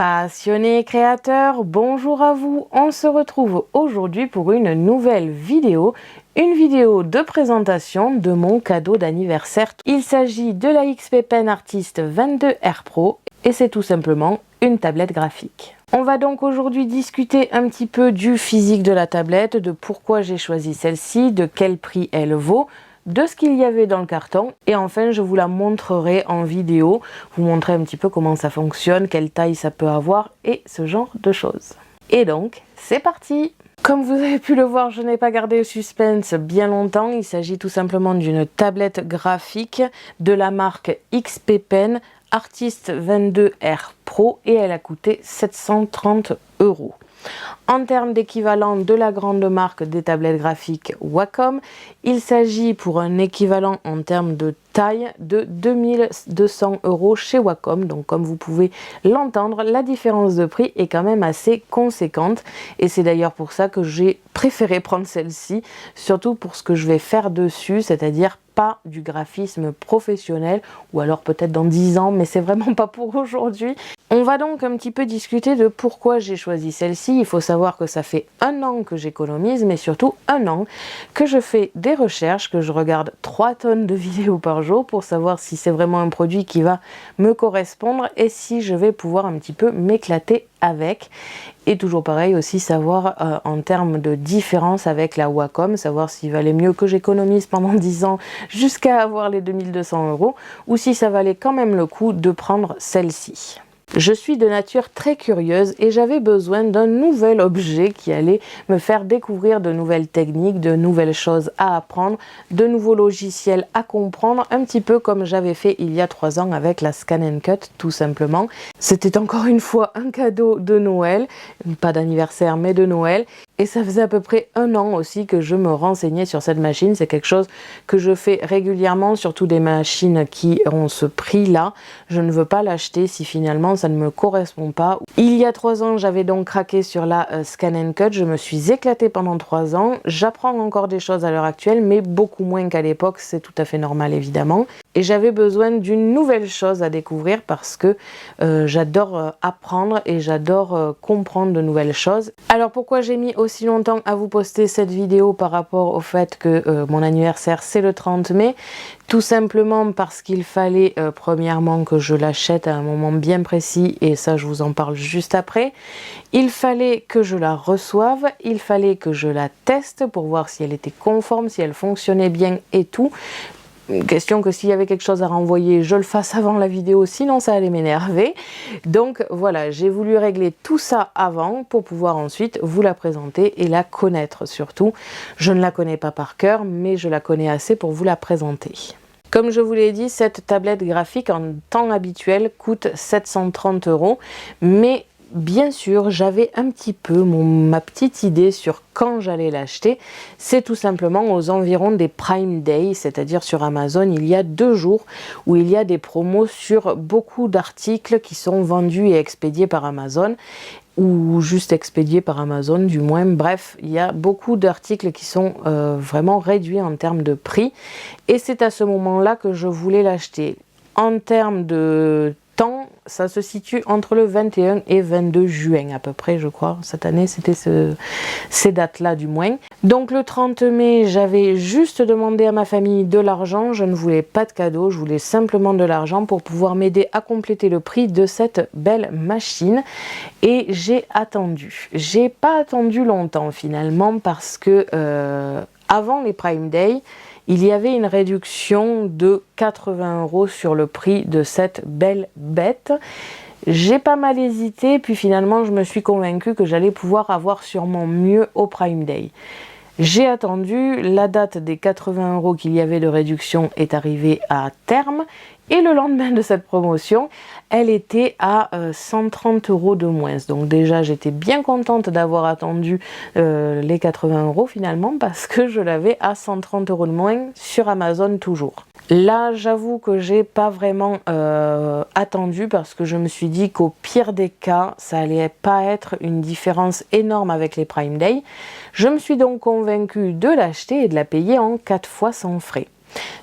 Passionnés créateurs, bonjour à vous, on se retrouve aujourd'hui pour une nouvelle vidéo, une vidéo de présentation de mon cadeau d'anniversaire. Il s'agit de la XP Pen Artist 22R Pro et c'est tout simplement une tablette graphique. On va donc aujourd'hui discuter un petit peu du physique de la tablette, de pourquoi j'ai choisi celle-ci, de quel prix elle vaut, de ce qu'il y avait dans le carton et enfin je vous la montrerai en vidéo, vous montrer un petit peu comment ça fonctionne, quelle taille ça peut avoir et ce genre de choses. Et donc c'est parti! Comme vous avez pu le voir, je n'ai pas gardé le suspense bien longtemps, il s'agit tout simplement d'une tablette graphique de la marque XP Pen Artist 22R Pro et elle a coûté 730 €. En termes d'équivalent de la grande marque des tablettes graphiques Wacom, il s'agit pour un équivalent en termes de taille de 2200 € chez Wacom. Donc comme vous pouvez l'entendre, la différence de prix est quand même assez conséquente et c'est d'ailleurs pour ça que j'ai préféré prendre celle-ci, surtout pour ce que je vais faire dessus, c'est-à-dire pas du graphisme professionnel ou alors peut-être dans 10 ans, mais c'est vraiment pas pour aujourd'hui. On va donc un petit peu discuter de pourquoi j'ai choisi celle-ci. Il faut savoir que ça fait 1 an que j'économise, mais surtout 1 an que je fais des recherches, que je regarde 3 tonnes de vidéos par jour pour savoir si c'est vraiment un produit qui va me correspondre et si je vais pouvoir un petit peu m'éclater avec. Et toujours pareil aussi savoir en termes de différence avec la Wacom, savoir s'il valait mieux que j'économise pendant 10 ans jusqu'à avoir les 2200 € ou si ça valait quand même le coup de prendre celle-ci. Je suis de nature très curieuse et j'avais besoin d'un nouvel objet qui allait me faire découvrir de nouvelles techniques, de nouvelles choses à apprendre, de nouveaux logiciels à comprendre, un petit peu comme j'avais fait il y a 3 ans avec la Scan & Cut tout simplement. C'était encore une fois un cadeau de Noël, pas d'anniversaire mais de Noël. Et ça faisait à peu près 1 an aussi que je me renseignais sur cette machine. C'est quelque chose que je fais régulièrement, surtout des machines qui ont ce prix-là. Je ne veux pas l'acheter si finalement ça ne me correspond pas. Il y a 3 ans, j'avais donc craqué sur la Scan & Cut. Je me suis éclatée pendant 3 ans. J'apprends encore des choses à l'heure actuelle, mais beaucoup moins qu'à l'époque. C'est tout à fait normal évidemment. Et j'avais besoin d'une nouvelle chose à découvrir parce que j'adore apprendre et j'adore comprendre de nouvelles choses. Alors pourquoi j'ai mis aussi longtemps à vous poster cette vidéo par rapport au fait que mon anniversaire c'est le 30 mai? Tout simplement parce qu'il fallait premièrement que je l'achète à un moment bien précis et ça je vous en parle juste après. Il fallait que je la reçoive, il fallait que je la teste pour voir si elle était conforme, si elle fonctionnait bien et tout. Question que s'il y avait quelque chose à renvoyer, je le fasse avant la vidéo, sinon ça allait m'énerver. Donc voilà, j'ai voulu régler tout ça avant pour pouvoir ensuite vous la présenter et la connaître surtout. Je ne la connais pas par cœur, mais je la connais assez pour vous la présenter. Comme je vous l'ai dit, cette tablette graphique en temps habituel coûte 730 €, mais bien sûr, j'avais un petit peu ma petite idée sur quand j'allais l'acheter. C'est tout simplement aux environs des Prime Day, c'est-à-dire sur Amazon, il y a 2 jours où il y a des promos sur beaucoup d'articles qui sont vendus et expédiés par Amazon ou juste expédiés par Amazon du moins. Bref, il y a beaucoup d'articles qui sont vraiment réduits en termes de prix et c'est à ce moment-là que je voulais l'acheter. En termes de temps, ça se situe entre le 21 et 22 juin à peu près, je crois. Cette année, c'était ces dates-là du moins. Donc le 30 mai, j'avais juste demandé à ma famille de l'argent. Je ne voulais pas de cadeau, je voulais simplement de l'argent pour pouvoir m'aider à compléter le prix de cette belle machine. Et j'ai attendu. J'ai pas attendu longtemps finalement parce que avant les Prime Day, il y avait une réduction de 80 € sur le prix de cette belle bête. J'ai pas mal hésité, puis finalement je me suis convaincue que j'allais pouvoir avoir sûrement mieux au Prime Day. J'ai attendu, la date des 80 € qu'il y avait de réduction est arrivée à terme et le lendemain de cette promotion, elle était à 130 € de moins. Donc déjà j'étais bien contente d'avoir attendu les 80 € finalement parce que je l'avais à 130 € de moins sur Amazon toujours. Là j'avoue que j'ai pas vraiment attendu parce que je me suis dit qu'au pire des cas ça allait pas être une différence énorme avec les Prime Day. Je me suis donc convaincue de l'acheter et de la payer en 4 fois sans frais.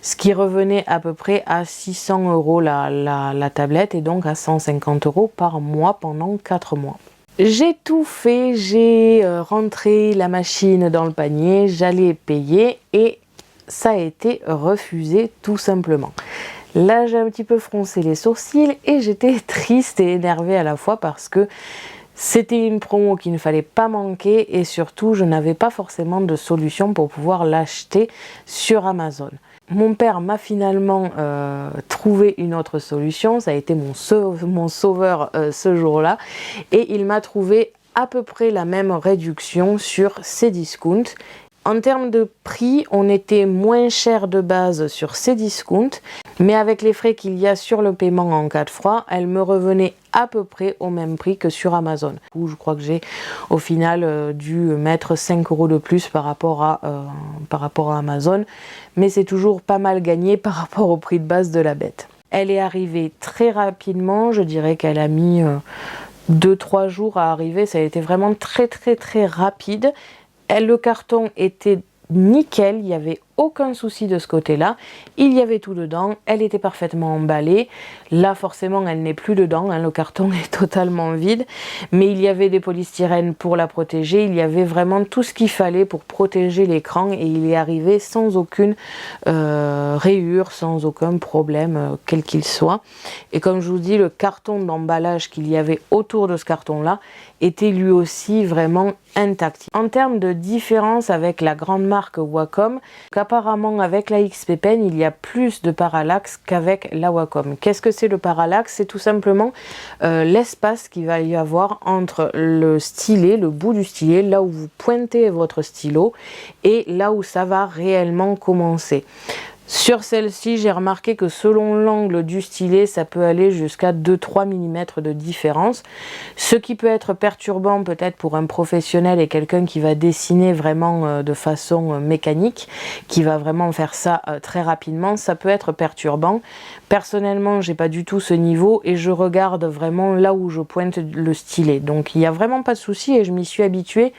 ce qui revenait à peu près à 600 € la tablette et donc à 150 € par mois pendant 4 mois. J'ai tout fait, j'ai rentré la machine dans le panier, j'allais payer et ça a été refusé tout simplement. Là, j'ai un petit peu froncé les sourcils et j'étais triste et énervée à la fois parce que c'était une promo qu'il ne fallait pas manquer et surtout, je n'avais pas forcément de solution pour pouvoir l'acheter sur Amazon. Mon père m'a finalement trouvé une autre solution, ça a été mon sauveur ce jour-là et il m'a trouvé à peu près la même réduction sur Cdiscount. En termes de prix, on était moins cher de base sur Cdiscount, mais avec les frais qu'il y a sur le paiement en cas de froid, elle me revenait à peu près au même prix que sur Amazon. Je crois que j'ai au final dû mettre 5 € de plus par rapport à Amazon, mais c'est toujours pas mal gagné par rapport au prix de base de la bête. Elle est arrivée très rapidement, je dirais qu'elle a mis 2-3 jours à arriver, ça a été vraiment très rapide. Le carton était nickel, il n'y avait aucun souci de ce côté-là. Il y avait tout dedans, elle était parfaitement emballée. Là, forcément, elle n'est plus dedans, hein, le carton est totalement vide. Mais il y avait des polystyrènes pour la protéger, il y avait vraiment tout ce qu'il fallait pour protéger l'écran et il est arrivé sans aucune rayure, sans aucun problème, quel qu'il soit. Et comme je vous dis, le carton d'emballage qu'il y avait autour de ce carton-là était lui aussi vraiment intact. En termes de différence avec la grande marque Wacom, apparemment avec la XP Pen, il y a plus de parallaxe qu'avec la Wacom. Qu'est-ce que c'est le parallaxe? C'est tout simplement l'espace qu'il va y avoir entre le stylet, le bout du stylet, là où vous pointez votre stylo, et là où ça va réellement commencer. Sur celle-ci, j'ai remarqué que selon l'angle du stylet, ça peut aller jusqu'à 2-3 mm de différence. Ce qui peut être perturbant peut-être pour un professionnel et quelqu'un qui va dessiner vraiment de façon mécanique, qui va vraiment faire ça très rapidement, ça peut être perturbant. Personnellement, j'ai pas du tout ce niveau et je regarde vraiment là où je pointe le stylet. Donc il n'y a vraiment pas de souci et je m'y suis habituée.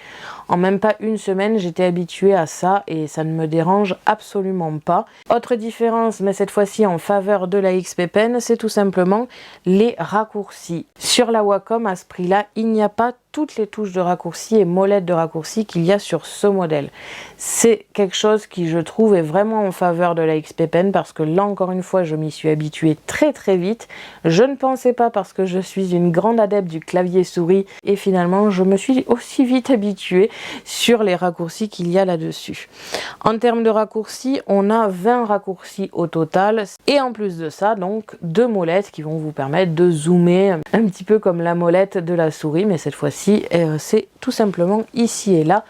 En même pas une semaine, j'étais habituée à ça et ça ne me dérange absolument pas. Autre différence, mais cette fois-ci en faveur de la XP Pen, c'est tout simplement les raccourcis. Sur la Wacom, à ce prix-là, il n'y a pas toutes les touches de raccourci et molettes de raccourci qu'il y a sur ce modèle. C'est quelque chose qui, je trouve, est vraiment en faveur de la XP Pen parce que là, encore une fois, je m'y suis habituée très vite. Je ne pensais pas parce que je suis une grande adepte du clavier souris et finalement, je me suis aussi vite habituée sur les raccourcis qu'il y a là-dessus. En termes de raccourcis, on a 20 raccourcis au total et en plus de ça, donc 2 molettes qui vont vous permettre de zoomer un petit peu comme la molette de la souris, mais cette fois-ci, c'est tout simplement ici et là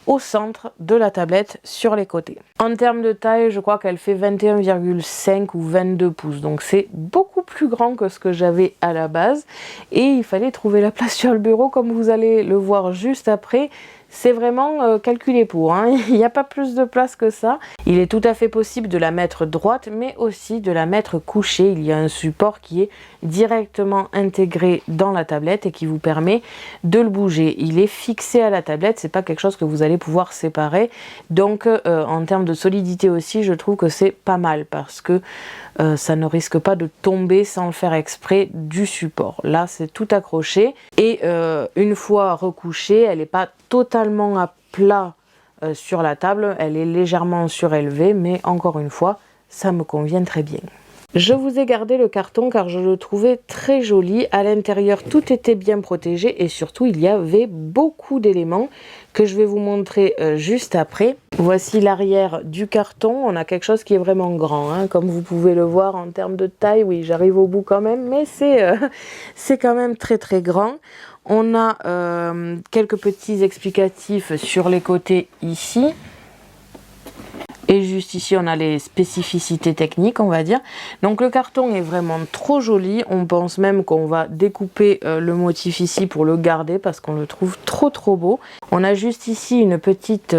au centre de la tablette sur les côtés. En termes de taille, je crois qu'elle fait 21,5 ou 22 pouces, donc c'est beaucoup plus grand que ce que j'avais à la base et il fallait trouver la place sur le bureau comme vous allez le voir juste après. C'est vraiment calculé pour, hein. Il n'y a pas plus de place que ça. Il est tout à fait possible de la mettre droite, mais aussi de la mettre couchée. Il y a un support qui est directement intégré dans la tablette et qui vous permet de le bouger. Il est fixé à la tablette, c'est pas quelque chose que vous allez pouvoir séparer. Donc en termes de solidité aussi, je trouve que c'est pas mal parce que ça ne risque pas de tomber sans le faire exprès du support. Là, c'est tout accroché et une fois recouchée, elle n'est pas totalement à plat sur la table, elle est légèrement surélevée, mais encore une fois, ça me convient très bien. Je vous ai gardé le carton car je le trouvais très joli. À l'intérieur, tout était bien protégé et surtout, il y avait beaucoup d'éléments que je vais vous montrer juste après. Voici l'arrière du carton. On a quelque chose qui est vraiment grand, hein. Comme vous pouvez le voir en termes de taille, oui, j'arrive au bout quand même, mais c'est quand même très grand. On a quelques petits explicatifs sur les côtés ici. Et juste ici, on a les spécificités techniques, on va dire. Donc le carton est vraiment trop joli. On pense même qu'on va découper le motif ici pour le garder parce qu'on le trouve trop beau. On a juste ici une petite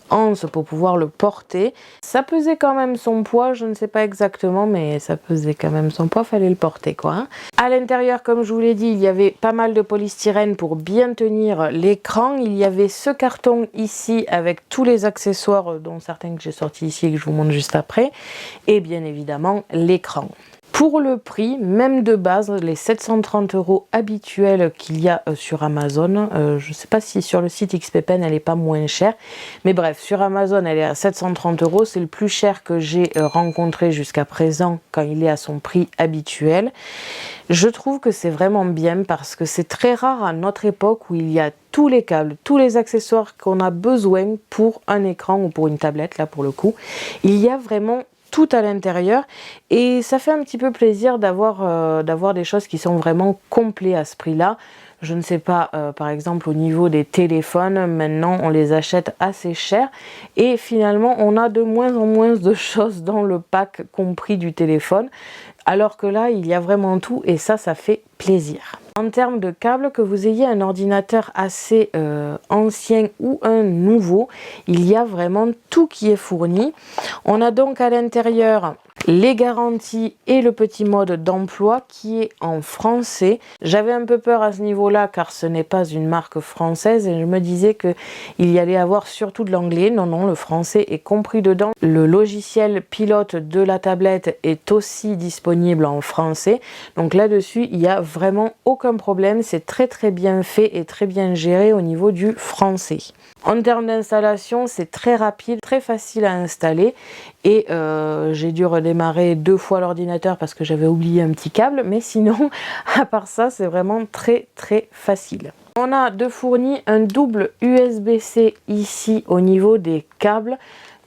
anse pour pouvoir le porter. Ça pesait quand même son poids, je ne sais pas exactement, mais ça pesait quand même son poids, fallait le porter quoi. Hein. À l'intérieur, comme je vous l'ai dit, il y avait pas mal de polystyrène pour bien tenir l'écran. Il y avait ce carton ici avec tous les accessoires, dont certains que j'ai sortis ici et que je vous montre juste après, et bien évidemment l'écran. Pour le prix, même de base, les 730 € habituels qu'il y a sur Amazon, je ne sais pas si sur le site XPPen elle n'est pas moins chère, mais bref, sur Amazon elle est à 730 €, c'est le plus cher que j'ai rencontré jusqu'à présent quand il est à son prix habituel. Je trouve que c'est vraiment bien parce que c'est très rare à notre époque où il y a tous les câbles, tous les accessoires qu'on a besoin pour un écran ou pour une tablette, là pour le coup. Il y a vraiment tout à l'intérieur et ça fait un petit peu plaisir d'avoir des choses qui sont vraiment complètes à ce prix-là. Je ne sais pas, par exemple au niveau des téléphones, maintenant on les achète assez cher et finalement on a de moins en moins de choses dans le pack compris du téléphone, alors que là il y a vraiment tout et ça fait plaisir. En termes de câbles, que vous ayez un ordinateur assez ancien ou un nouveau, il y a vraiment tout qui est fourni. On a donc à l'intérieur les garanties et le petit mode d'emploi qui est en français. J'avais un peu peur à ce niveau-là car ce n'est pas une marque française et je me disais qu'il y allait avoir surtout de l'anglais. Non, non, le français est compris dedans. Le logiciel pilote de la tablette est aussi disponible en français. Donc là-dessus, il n'y a vraiment aucun problème. C'est très très bien fait et très bien géré au niveau du français. En termes d'installation, c'est très rapide, très facile à installer et j'ai dû redémarrer 2 fois l'ordinateur parce que j'avais oublié un petit câble, mais sinon, à part ça, c'est vraiment très très facile. On a de fourni un double USB-C ici au niveau des câbles.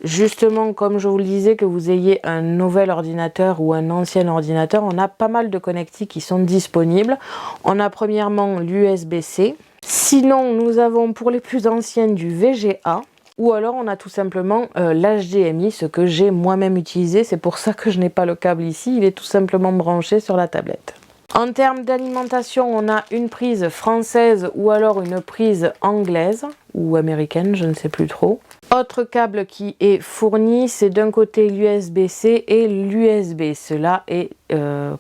Justement, comme je vous le disais, que vous ayez un nouvel ordinateur ou un ancien ordinateur, on a pas mal de connectiques qui sont disponibles. On a premièrement l'USB-C. Sinon, nous avons pour les plus anciennes du VGA. Ou alors on a tout simplement l'HDMI, ce que j'ai moi-même utilisé. C'est pour ça que je n'ai pas le câble ici. Il est tout simplement branché sur la tablette. En termes d'alimentation, on a une prise française ou alors une prise anglaise ou américaine, je ne sais plus trop. Autre câble qui est fourni, c'est d'un côté l'USB-C et l'USB. Cela est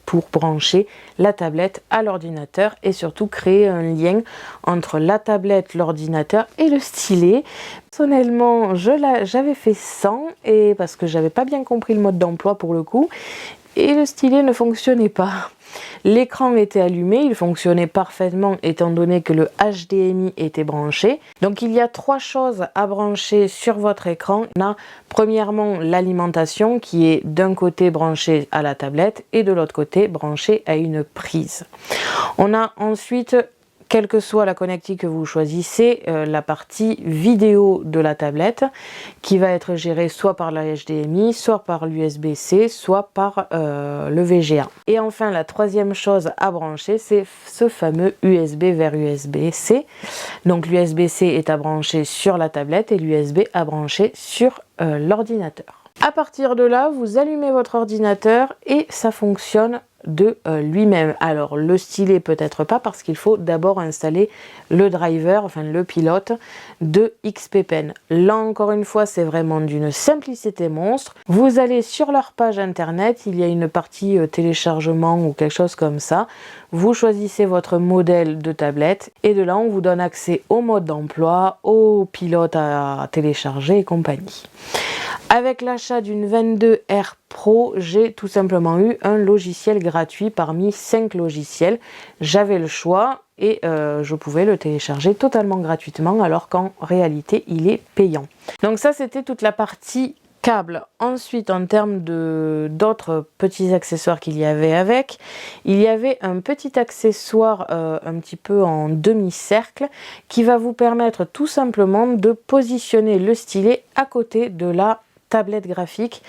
pour brancher la tablette à l'ordinateur et surtout créer un lien entre la tablette, l'ordinateur et le stylet. Personnellement, j'avais fait sans et parce que j'avais pas bien compris le mode d'emploi pour le coup et le stylet ne fonctionnait pas. L'écran était allumé, il fonctionnait parfaitement étant donné que le HDMI était branché. Donc il y a 3 choses à brancher sur votre écran. On a premièrement l'alimentation qui est d'un côté branchée à la tablette et de l'autre côté branchée à une prise. On a ensuite, quelle que soit la connectique que vous choisissez, la partie vidéo de la tablette qui va être gérée soit par la HDMI, soit par l'USB-C, soit par le VGA. Et enfin, la troisième chose à brancher, c'est ce fameux USB vers USB-C. Donc l'USB-C est à brancher sur la tablette et l'USB à brancher sur l'ordinateur. À partir de là, vous allumez votre ordinateur et ça fonctionne de lui-même. Alors le stylet peut-être pas parce qu'il faut d'abord installer le driver, enfin le pilote de XPPen. Là encore une fois, c'est vraiment d'une simplicité monstre. Vous allez sur leur page internet, il y a une partie téléchargement ou quelque chose comme ça. Vous choisissez votre modèle de tablette et de là on vous donne accès au mode d'emploi, au pilote à télécharger et compagnie. Avec l'achat d'une 22R Pro, j'ai tout simplement eu un logiciel gratuit parmi 5 logiciels. J'avais le choix et je pouvais le télécharger totalement gratuitement alors qu'en réalité il est payant. Donc ça c'était toute la partie câble. Ensuite, en termes d'autres petits accessoires qu'il y avait avec, il y avait un petit accessoire un petit peu en demi-cercle qui va vous permettre tout simplement de positionner le stylet à côté de la tablette graphique.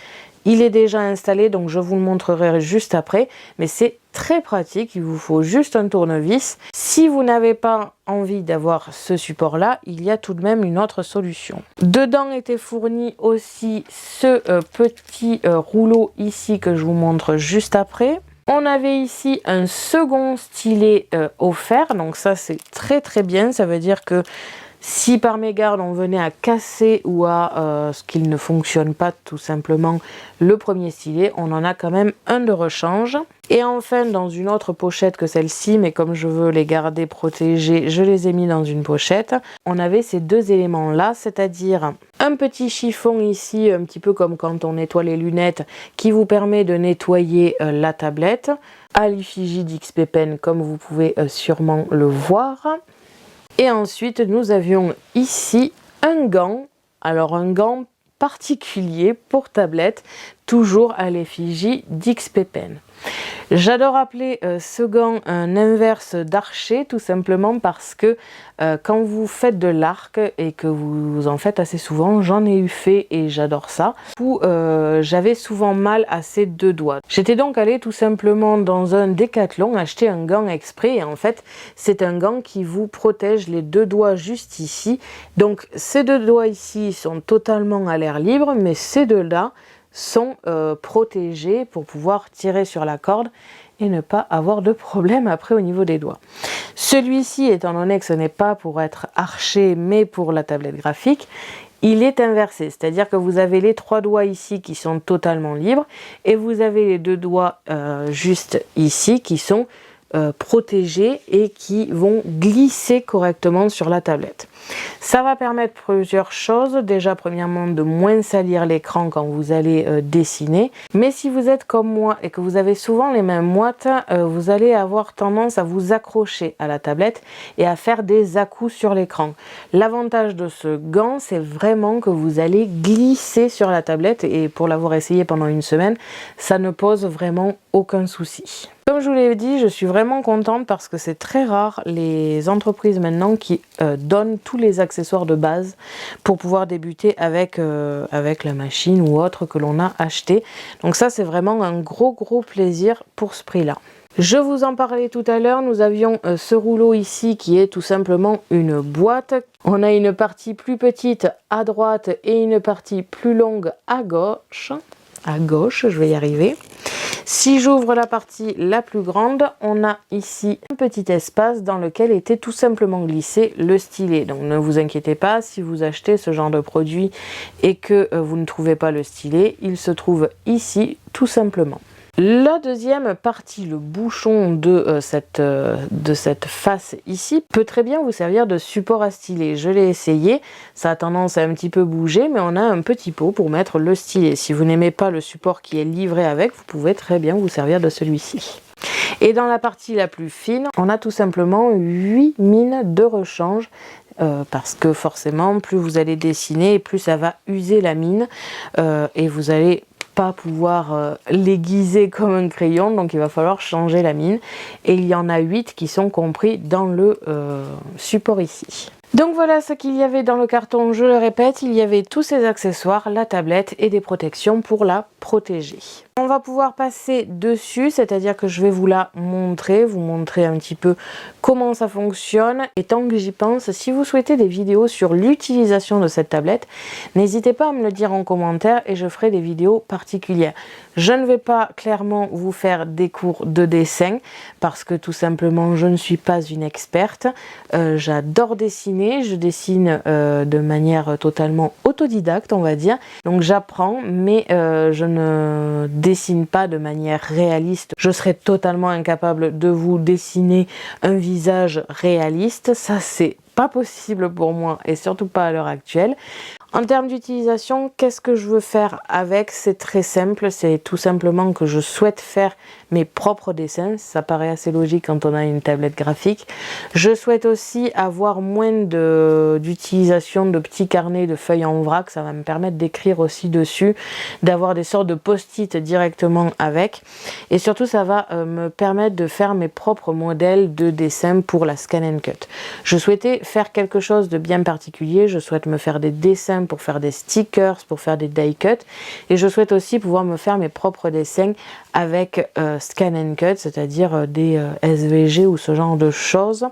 Il est déjà installé, donc je vous le montrerai juste après, mais c'est très pratique, il vous faut juste un tournevis. Si vous n'avez pas envie d'avoir ce support-là, il y a tout de même une autre solution. Dedans était fourni aussi ce petit rouleau ici que je vous montre juste après. On avait ici un second stylet offert, donc ça c'est très très bien, ça veut dire que Si par mégarde on venait à casser ou à ce qu'il ne fonctionne pas tout simplement le premier stylet, on en a quand même un de rechange. Et enfin, dans une autre pochette que celle-ci, mais comme je veux les garder protégés, je les ai mis dans une pochette. On avait ces deux éléments-là, c'est-à-dire un petit chiffon ici, un petit peu comme quand on nettoie les lunettes, qui vous permet de nettoyer la tablette, à l'effigie d'XP Pen, comme vous pouvez sûrement le voir. Et ensuite, nous avions ici un gant, alors un gant particulier pour tablette, toujours à l'effigie d'XP Pen. J'adore appeler ce gant un inverse d'archer, tout simplement parce que quand vous faites de l'arc et que vous en faites assez souvent, j'en ai eu fait et j'adore ça, où j'avais souvent mal à ces deux doigts. J'étais donc allée tout simplement dans un Décathlon acheter un gant exprès et en fait c'est un gant qui vous protège les deux doigts juste ici. Donc ces deux doigts ici sont totalement à l'air libre, mais ces deux-là sont protégés pour pouvoir tirer sur la corde et ne pas avoir de problème après au niveau des doigts. Celui-ci, étant donné que ce n'est pas pour être arché mais pour la tablette graphique, il est inversé, c'est-à-dire que vous avez les trois doigts ici qui sont totalement libres et vous avez les deux doigts juste ici qui sont protégés et qui vont glisser correctement sur la tablette. Ça va permettre plusieurs choses. Déjà, premièrement, de moins salir l'écran quand vous allez dessiner. Mais si vous êtes comme moi et que vous avez souvent les mains moites, vous allez avoir tendance à vous accrocher à la tablette et à faire des à-coups sur l'écran. L'avantage de ce gant, c'est vraiment que vous allez glisser sur la tablette et pour l'avoir essayé pendant une semaine, ça ne pose vraiment aucun souci. Comme je vous l'ai dit, je suis vraiment contente parce que c'est très rare les entreprises maintenant qui donnent tous les accessoires de base pour pouvoir débuter avec la machine ou autre que l'on a acheté. Donc ça, c'est vraiment un gros plaisir pour ce prix-là. Je vous en parlais tout à l'heure, nous avions ce rouleau ici qui est tout simplement une boîte. On a une partie plus petite à droite et une partie plus longue à gauche. À gauche, je vais y arriver. Si j'ouvre la partie la plus grande, on a ici un petit espace dans lequel était tout simplement glissé le stylet. Donc ne vous inquiétez pas, si vous achetez ce genre de produit et que vous ne trouvez pas le stylet, il se trouve ici tout simplement. La deuxième partie, le bouchon de cette face ici, peut très bien vous servir de support à stylet. Je l'ai essayé, ça a tendance à un petit peu bouger, mais on a un petit pot pour mettre le stylet. Si vous n'aimez pas le support qui est livré avec, vous pouvez très bien vous servir de celui-ci. Et dans la partie la plus fine, on a tout simplement 8 mines de rechange. Parce que forcément, plus vous allez dessiner, plus ça va user la mine et vous allez pas pouvoir l'aiguiser comme un crayon, donc il va falloir changer la mine et il y en a 8 qui sont compris dans le support ici. Donc voilà ce qu'il y avait dans le carton, je le répète, il y avait tous ces accessoires, la tablette et des protections pour la protéger. On va pouvoir passer dessus, c'est-à-dire que je vais vous la montrer, vous montrer un petit peu comment ça fonctionne. Et tant que j'y pense, si vous souhaitez des vidéos sur l'utilisation de cette tablette, n'hésitez pas à me le dire en commentaire et je ferai des vidéos particulières. Je ne vais pas clairement vous faire des cours de dessin parce que tout simplement je ne suis pas une experte. J'adore dessiner, je dessine de manière totalement autodidacte on va dire. Donc j'apprends mais je ne dessine pas de manière réaliste. Je serais totalement incapable de vous dessiner un visage réaliste. Ça c'est pas possible pour moi et surtout pas à l'heure actuelle. En termes d'utilisation, qu'est-ce que je veux faire avec? C'est très simple, c'est tout simplement que je souhaite faire mes propres dessins. Ça paraît assez logique quand on a une tablette graphique. Je souhaite aussi avoir moins d'utilisation de petits carnets de feuilles en vrac. Ça va me permettre d'écrire aussi dessus, d'avoir des sortes de post-it directement avec. Et surtout, ça va me permettre de faire mes propres modèles de dessin pour la Scan & Cut. Je souhaitais faire quelque chose de bien particulier. Je souhaite me faire des dessins dessins, pour faire des stickers, pour faire des die cuts. Et je souhaite aussi pouvoir me faire mes propres dessins avec Scan and Cut, c'est-à-dire des SVG ou ce genre de choses,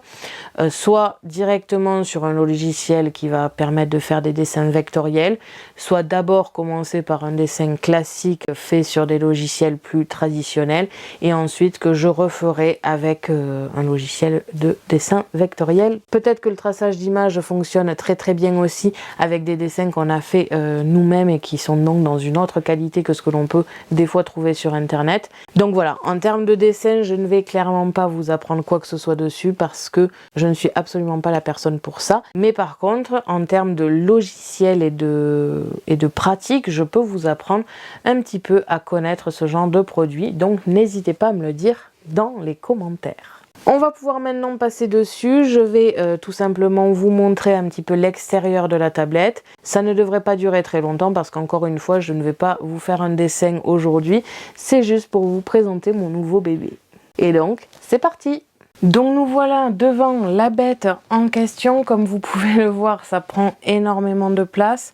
soit directement sur un logiciel qui va permettre de faire des dessins vectoriels, soit d'abord commencer par un dessin classique fait sur des logiciels plus traditionnels et ensuite que je referai avec un logiciel de dessin vectoriel. Peut-être que le traçage d'images fonctionne très très bien aussi avec des dessins qu'on a fait nous-mêmes et qui sont donc dans une autre qualité que ce que l'on peut des fois trouver sur internet. Donc voilà, en termes de dessin, je ne vais clairement pas vous apprendre quoi que ce soit dessus parce que je ne suis absolument pas la personne pour ça. Mais par contre, en termes de logiciel et de pratique, je peux vous apprendre un petit peu à connaître ce genre de produit. Donc n'hésitez pas à me le dire dans les commentaires. On va pouvoir maintenant passer dessus. Je vais tout simplement vous montrer un petit peu l'extérieur de la tablette. Ça ne devrait pas durer très longtemps parce qu'encore une fois, je ne vais pas vous faire un dessin aujourd'hui. C'est juste pour vous présenter mon nouveau bébé. Et donc, c'est parti! Donc nous voilà devant la bête en question. Comme vous pouvez le voir, ça prend énormément de place.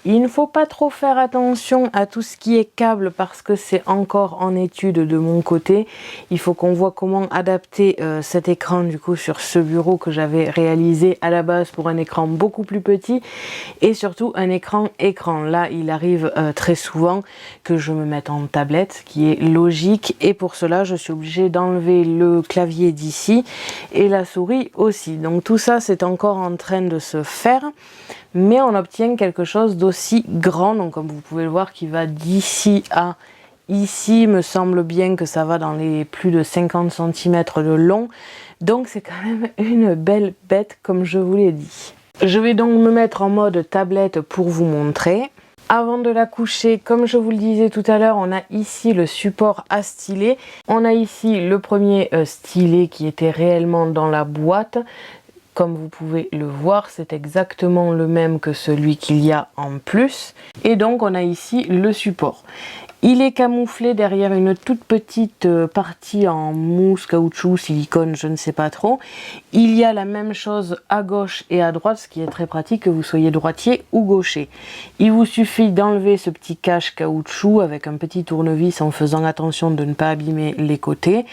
Il ne faut pas trop faire attention à tout ce qui est câble parce que c'est encore en étude de mon côté. Il faut qu'on voit comment adapter cet écran du coup sur ce bureau que j'avais réalisé à la base pour un écran beaucoup plus petit et surtout un écran. Là, il arrive très souvent que je me mette en tablette, ce qui est logique, et pour cela, je suis obligée d'enlever le clavier d'ici et la souris aussi. Donc tout ça, c'est encore en train de se faire. Mais on obtient quelque chose d'aussi grand, donc comme vous pouvez le voir, qui va d'ici à ici. Me semble bien que ça va dans les plus de 50 cm de long, donc c'est quand même une belle bête comme je vous l'ai dit. Je vais donc me mettre en mode tablette pour vous montrer. Avant de la coucher, comme je vous le disais tout à l'heure, on a ici le support à stylet. On a ici le premier stylet qui était réellement dans la boîte. Comme vous pouvez le voir, c'est exactement le même que celui qu'il y a en plus. Et donc on a ici le support. Il est camouflé derrière une toute petite partie en mousse, caoutchouc, silicone, je ne sais pas trop. Il y a la même chose à gauche et à droite, ce qui est très pratique que vous soyez droitier ou gaucher. Il vous suffit d'enlever ce petit cache caoutchouc avec un petit tournevis en faisant attention de ne pas abîmer les côtés.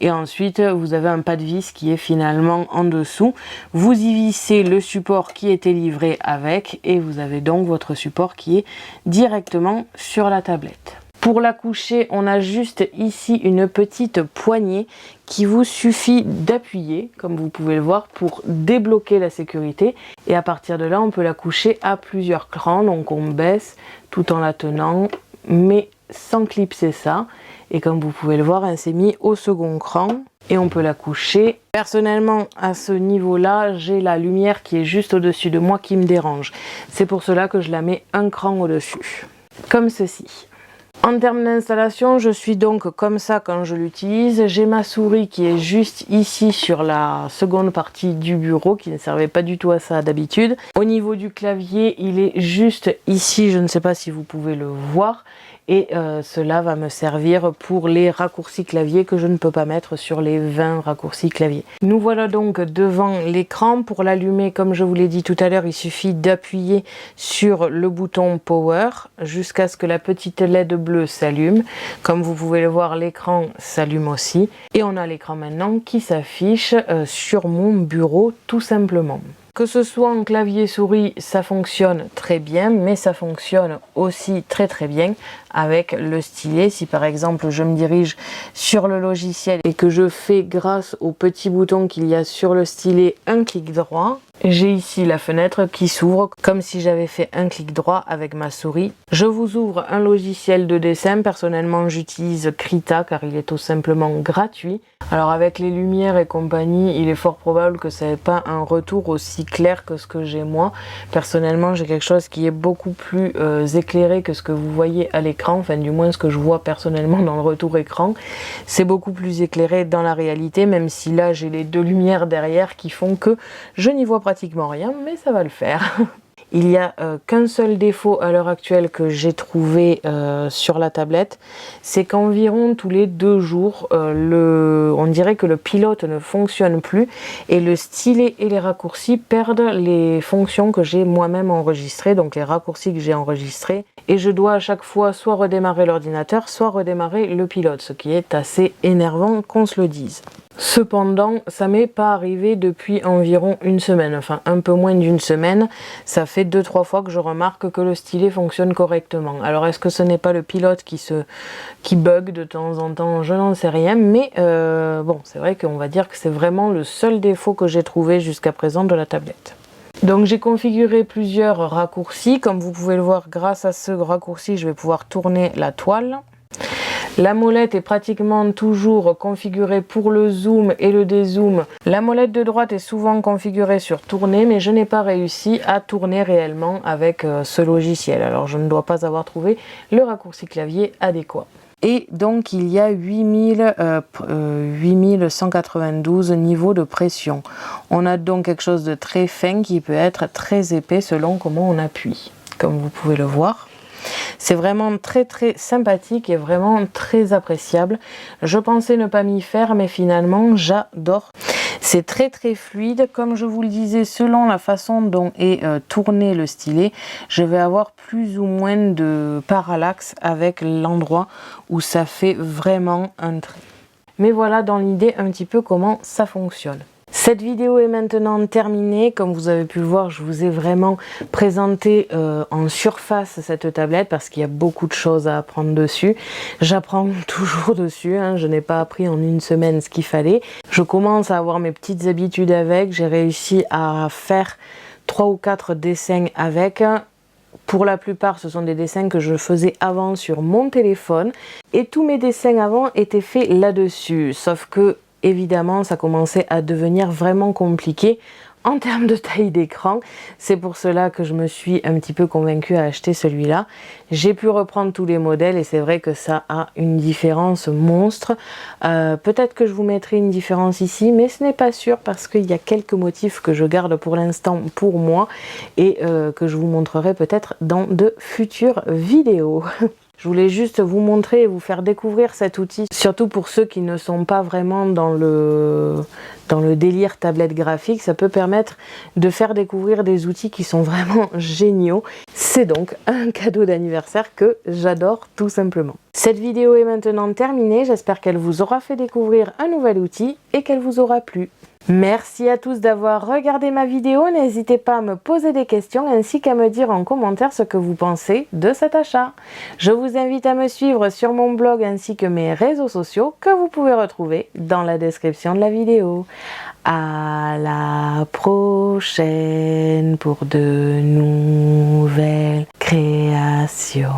Et ensuite, vous avez un pas de vis qui est finalement en dessous. Vous y vissez le support qui était livré avec et vous avez donc votre support qui est directement sur la tablette. Pour la coucher, on a juste ici une petite poignée qui vous suffit d'appuyer, comme vous pouvez le voir, pour débloquer la sécurité. Et à partir de là, on peut la coucher à plusieurs crans. Donc on baisse tout en la tenant, mais sans clipser ça. Et comme vous pouvez le voir, elle s'est mise au second cran. Et on peut la coucher. Personnellement, à ce niveau-là, j'ai la lumière qui est juste au-dessus de moi qui me dérange. C'est pour cela que je la mets un cran au-dessus, comme ceci. En termes d'installation, je suis donc comme ça quand je l'utilise. J'ai ma souris qui est juste ici sur la seconde partie du bureau, qui ne servait pas du tout à ça d'habitude. Au niveau du clavier, il est juste ici, je ne sais pas si vous pouvez le voir. Et cela va me servir pour les raccourcis clavier que je ne peux pas mettre sur les 20 raccourcis clavier. Nous voilà donc devant l'écran. Pour l'allumer, comme je vous l'ai dit tout à l'heure, il suffit d'appuyer sur le bouton Power jusqu'à ce que la petite LED bleue s'allume. Comme vous pouvez le voir, l'écran s'allume aussi. Et on a l'écran maintenant qui s'affiche sur mon bureau tout simplement. Que ce soit en clavier souris, ça fonctionne très bien, mais ça fonctionne aussi très bien avec le stylet. Si par exemple je me dirige sur le logiciel et que je fais grâce au petit bouton qu'il y a sur le stylet un clic droit, j'ai ici la fenêtre qui s'ouvre comme si j'avais fait un clic droit avec ma souris. Je vous ouvre un logiciel de dessin. Personnellement, j'utilise Krita car il est tout simplement gratuit. Alors avec les lumières et compagnie, il est fort probable que ça n'ait pas un retour aussi clair que ce que j'ai moi. Personnellement, j'ai quelque chose qui est beaucoup plus éclairé que ce que vous voyez à l'écran. Enfin, du moins ce que je vois personnellement dans le retour écran. C'est beaucoup plus éclairé dans la réalité, même si là j'ai les deux lumières derrière qui font que je n'y vois pratiquement rien, mais ça va le faire. Il n'y a qu'un seul défaut à l'heure actuelle que j'ai trouvé sur la tablette, c'est qu'environ tous les 2 jours, on dirait que le pilote ne fonctionne plus et le stylet et les raccourcis perdent les fonctions que j'ai moi-même enregistrées, donc les raccourcis que j'ai enregistrés, et je dois à chaque fois soit redémarrer l'ordinateur, soit redémarrer le pilote, ce qui est assez énervant qu'on se le dise. Cependant, ça m'est pas arrivé depuis environ une semaine, enfin un peu moins d'une semaine. Ça fait 2-3 fois que je remarque que le stylet fonctionne correctement. Alors est-ce que ce n'est pas le pilote qui bug de temps en temps? Je n'en sais rien, mais bon, c'est vrai qu'on va dire que c'est vraiment le seul défaut que j'ai trouvé jusqu'à présent de la tablette. Donc j'ai configuré plusieurs raccourcis. Comme vous pouvez le voir, grâce à ce raccourci, je vais pouvoir tourner la toile. La molette est pratiquement toujours configurée pour le zoom et le dézoom. La molette de droite est souvent configurée sur tourner, mais je n'ai pas réussi à tourner réellement avec ce logiciel. Alors je ne dois pas avoir trouvé le raccourci clavier adéquat. Et donc il y a 8192 niveaux de pression. On a donc quelque chose de très fin qui peut être très épais selon comment on appuie, comme vous pouvez le voir. C'est vraiment très sympathique et vraiment très appréciable. Je pensais ne pas m'y faire, mais finalement j'adore. C'est très fluide. Comme je vous le disais, selon la façon dont est tourné le stylet, je vais avoir plus ou moins de parallaxe avec l'endroit où ça fait vraiment un trait. Mais voilà dans l'idée un petit peu comment ça fonctionne. Cette vidéo est maintenant terminée. Comme vous avez pu le voir, je vous ai vraiment présenté en surface cette tablette parce qu'il y a beaucoup de choses à apprendre dessus. J'apprends toujours dessus, hein. Je n'ai pas appris en une semaine ce qu'il fallait. Je commence à avoir mes petites habitudes avec. J'ai réussi à faire 3 ou 4 dessins avec. Pour la plupart, ce sont des dessins que je faisais avant sur mon téléphone. Et tous mes dessins avant étaient faits là-dessus. Sauf que évidemment, ça commençait à devenir vraiment compliqué en termes de taille d'écran. C'est pour cela que je me suis un petit peu convaincue à acheter celui-là. J'ai pu reprendre tous les modèles et c'est vrai que ça a une différence monstre. Peut-être que je vous mettrai une différence ici, mais ce n'est pas sûr parce qu'il y a quelques motifs que je garde pour l'instant pour moi et que je vous montrerai peut-être dans de futures vidéos. Je voulais juste vous montrer et vous faire découvrir cet outil, surtout pour ceux qui ne sont pas vraiment dans le délire tablette graphique. Ça peut permettre de faire découvrir des outils qui sont vraiment géniaux. C'est donc un cadeau d'anniversaire que j'adore tout simplement. Cette vidéo est maintenant terminée, j'espère qu'elle vous aura fait découvrir un nouvel outil et qu'elle vous aura plu. Merci à tous d'avoir regardé ma vidéo, n'hésitez pas à me poser des questions ainsi qu'à me dire en commentaire ce que vous pensez de cet achat. Je vous invite à me suivre sur mon blog ainsi que mes réseaux sociaux que vous pouvez retrouver dans la description de la vidéo. À la prochaine pour de nouvelles créations.